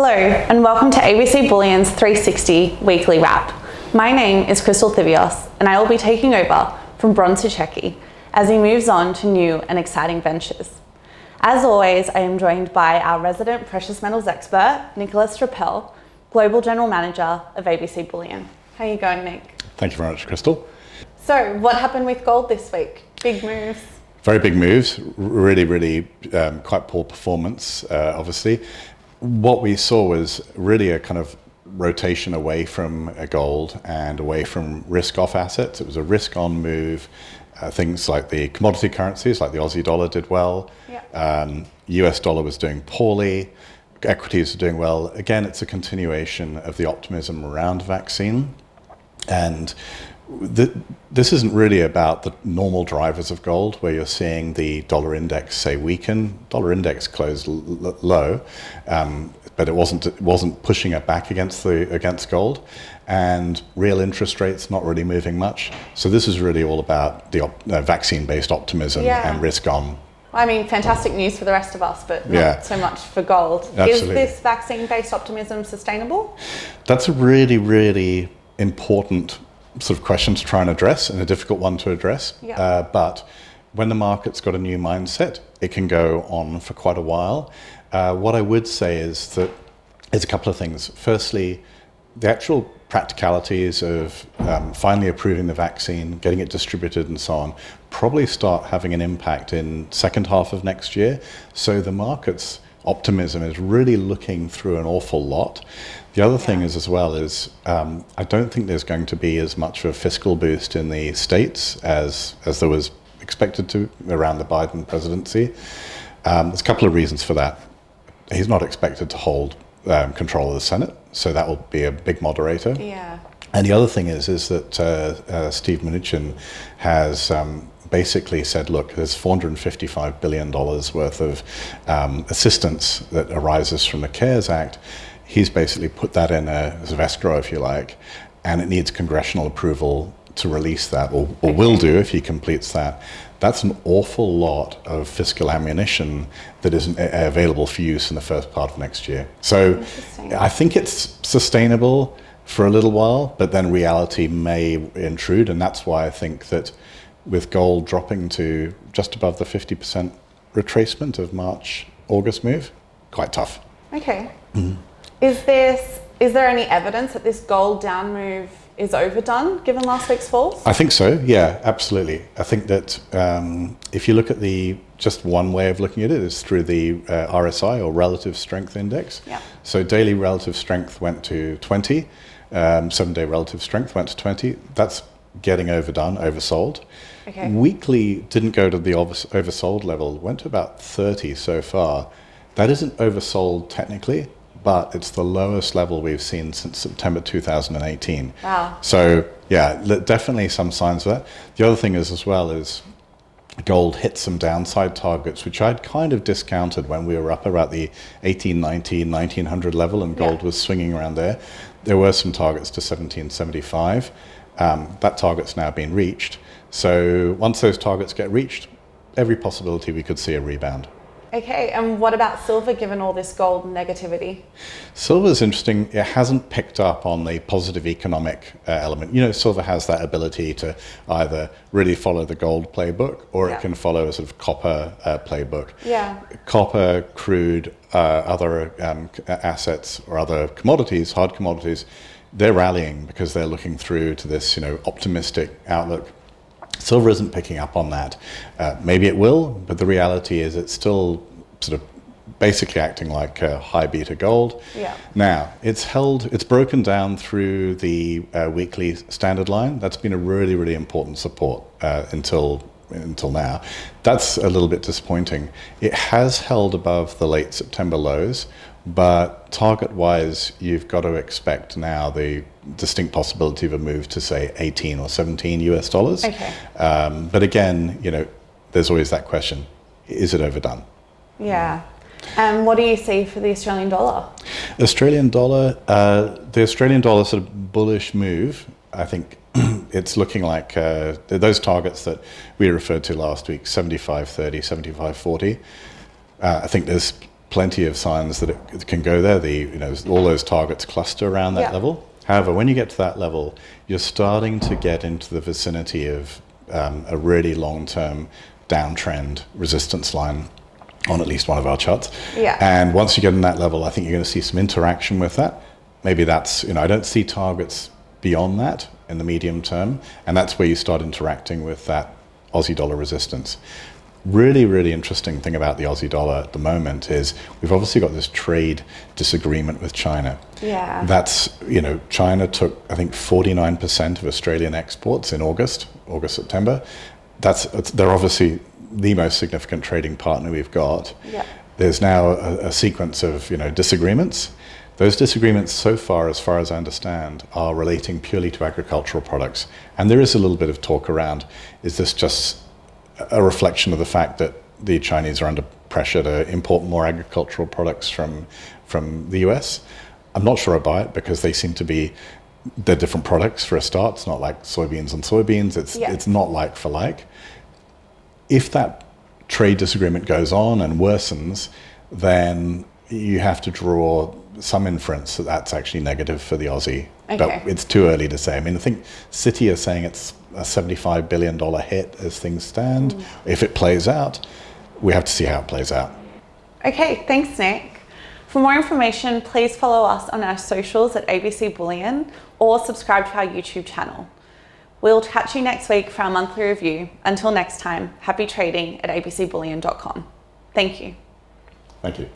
Hello and welcome to ABC Bullion's 360 weekly wrap. My name is Crystal Thivios and I will be taking over from Bron Sucheki as he moves on to new and exciting ventures. As always, I am joined by our resident precious metals expert, Nicholas Trappel, Global General Manager of ABC Bullion. How are you going, Nick? Thank you very much, Crystal. So, what happened with gold this week? Big moves? Very big moves, really quite poor performance, obviously. What we saw was really a kind of rotation away from gold and away from risk-off assets. It was a risk-on move. Things like the commodity currencies, like the Aussie Dollar did well. Yeah. US dollar was doing poorly. Equities are doing well. Again, it's a continuation of the optimism around vaccine. And this isn't really about the normal drivers of gold, where you're seeing the dollar index, say, weaken. Dollar index closed low, but it wasn't pushing it back against gold, and real interest rates not really moving much. So this is really all about the vaccine-based optimism and risk on. I mean, fantastic news for the rest of us, but not so much for gold. Absolutely. Is this vaccine-based optimism sustainable? That's a really important sort of question to try and address, and a difficult one to address. Yeah. But when the market's got a new mindset, it can go on for quite a while. What I would say is that there's a couple of things. Firstly, the actual practicalities of finally approving the vaccine, getting it distributed and so on, probably start having an impact in second half of next year. So the market's optimism is really looking through an awful lot. The other thing is I don't think there's going to be as much of a fiscal boost in the States as there was expected to around the Biden presidency. There's a couple of reasons for that. He's not expected to hold control of the Senate, so that will be a big moderator. Yeah. And the other thing is that Steve Mnuchin has basically said, look, there's $455 billion worth of assistance that arises from the CARES Act. He's basically put that in as an escrow, if you like, and it needs congressional approval to release that, or will do if he completes that. That's an awful lot of fiscal ammunition that isn't available for use in the first part of next year. So I think it's sustainable for a little while, but then reality may intrude, and that's why I think that with gold dropping to just above the 50% retracement of March-August move, quite tough. Okay. Mm-hmm. Is there any evidence that this gold down move is overdone, given last week's falls? I think so, yeah, absolutely. I think that if you look at just one way of looking at it is through the RSI, or Relative Strength Index. Yeah. So daily relative strength went to 20, 7-day relative strength went to 20. That's getting overdone, oversold. Okay. Weekly didn't go to the oversold level, went to about 30 so far. That isn't oversold technically, but it's the lowest level we've seen since September 2018. Wow. So yeah, definitely some signs of that. The other thing is gold hit some downside targets, which I'd kind of discounted when we were up about the 1890, 1900 level, and gold was swinging around there. There were some targets to 1775. That target's now been reached. So once those targets get reached, every possibility we could see a rebound. Okay, and what about silver, given all this gold negativity? Silver's interesting. It hasn't picked up on the positive economic element. You know, silver has that ability to either really follow the gold playbook, or it can follow a sort of copper playbook. Yeah. Copper, crude, other assets or other commodities, hard commodities, they're rallying because they're looking through to this, optimistic outlook. Silver isn't picking up on that. Maybe it will, but the reality is it's still sort of basically acting like high beta gold. Yeah. Now, it's broken down through the weekly standard line. That's been a really important support until now. That's a little bit disappointing. It has held above the late September lows, but target-wise, you've got to expect now the distinct possibility of a move to, say, 18 or 17 US dollars. Okay. But again, there's always that question: is it overdone? Yeah. And what do you see for the Australian dollar? The Australian dollar sort of bullish move. I think it's looking like those targets that we referred to last week: 75.30, 75.40. I think there's plenty of signs that it can go there. All those targets cluster around that level. However, when you get to that level, you're starting to get into the vicinity of a really long-term downtrend resistance line on at least one of our charts. Yeah. And once you get in that level, I think you're going to see some interaction with that. Maybe that's, I don't see targets beyond that in the medium term, and that's where you start interacting with that Aussie dollar resistance. Really, really interesting thing about the Aussie dollar at the moment is we've obviously got this trade disagreement with China. Yeah. That's, China took, I think, 49% of Australian exports in August, September. They're obviously the most significant trading partner we've got. Yeah. There's now a sequence of, disagreements. Those disagreements so far as I understand, are relating purely to agricultural products. And there is a little bit of talk around, is this just a reflection of the fact that the Chinese are under pressure to import more agricultural products from the US? I'm not sure I buy it, because they seem to be, they're different products for a start. It's not like soybeans and soybeans. It's not like for like. If that trade disagreement goes on and worsens, then you have to draw some inference that that's actually negative for the Aussie. Okay. But it's too early to say. I mean, I think Citi are saying it's a $75 billion hit as things stand. If it plays out, we have to see how it plays out. Okay, thanks, Nick. For more information, please follow us on our socials at ABC Bullion or subscribe to our YouTube channel. We'll catch you next week for our monthly review. Until next time, happy trading at abcbullion.com. Thank you. Thank you.